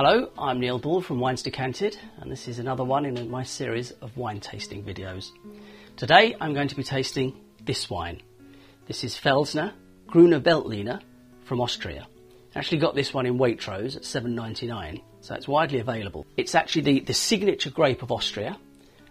Hello, I'm Neil Ball from Wines Decanted, and this is another one in my series of wine tasting videos. Today I'm going to be tasting this wine. This is Veltliner, Grüner Veltliner from Austria. I actually got this one in Waitrose at $7.99, so it's widely available. It's actually the signature grape of Austria.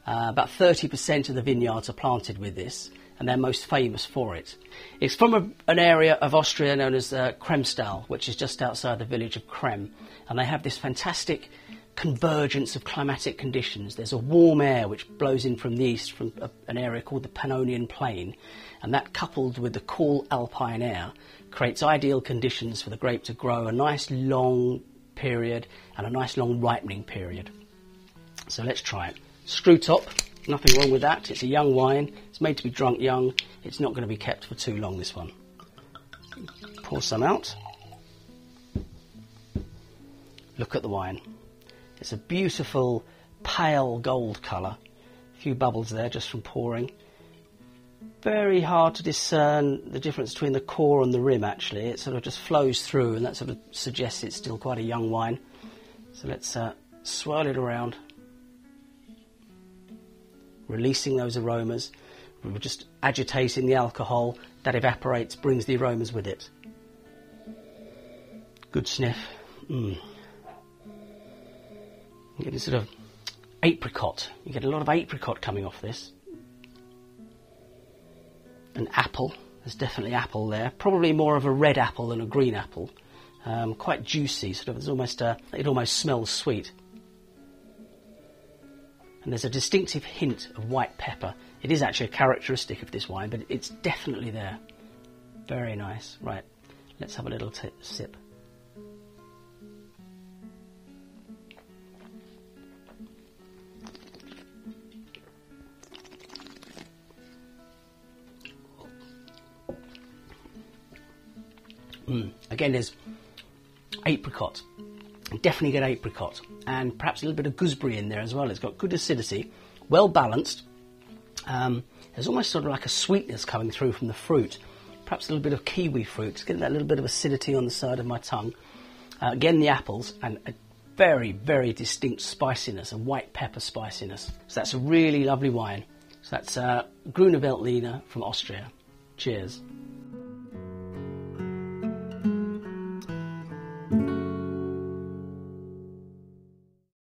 About 30% of the vineyards are planted with this, and they're most famous for it. It's from an area of Austria known as Kremstal, which is just outside the village of Krem, and they have this fantastic convergence of climatic conditions. There's a warm air which blows in from the east from an area called the Pannonian Plain, and that coupled with the cool alpine air creates ideal conditions for the grape to grow a nice long period and a nice long ripening period. So let's try it. Screw top. Nothing wrong with that. It's a young wine. It's made to be drunk young. It's not going to be kept for too long, this one. Pour some out. Look at the wine. It's a beautiful pale gold colour. A few bubbles there just from pouring. Very hard to discern the difference between the core and the rim, actually. It sort of just flows through, and that sort of suggests it's still quite a young wine. So let's swirl it around. Releasing those aromas. We're just agitating the alcohol. That evaporates, brings the aromas with it. Good sniff. You get this sort of apricot. You get a lot of apricot coming off this. An apple. There's definitely apple there. Probably more of a red apple than a green apple. Quite juicy. Sort of. It's almost. It almost smells sweet. And there's a distinctive hint of white pepper. It is actually a characteristic of this wine, but it's definitely there. Very nice. Right, let's have a little sip. Again, there's apricot. Definitely get apricot, and perhaps a little bit of gooseberry in there as well. It's got good acidity, well balanced. There's almost sort of like a sweetness coming through from the fruit, perhaps a little bit of kiwi fruit. It's getting that little bit of acidity on the side of my tongue. Again, the apples, and a very, very distinct spiciness, a white pepper spiciness. So that's a really lovely wine. So that's Grüner Veltliner from Austria. Cheers.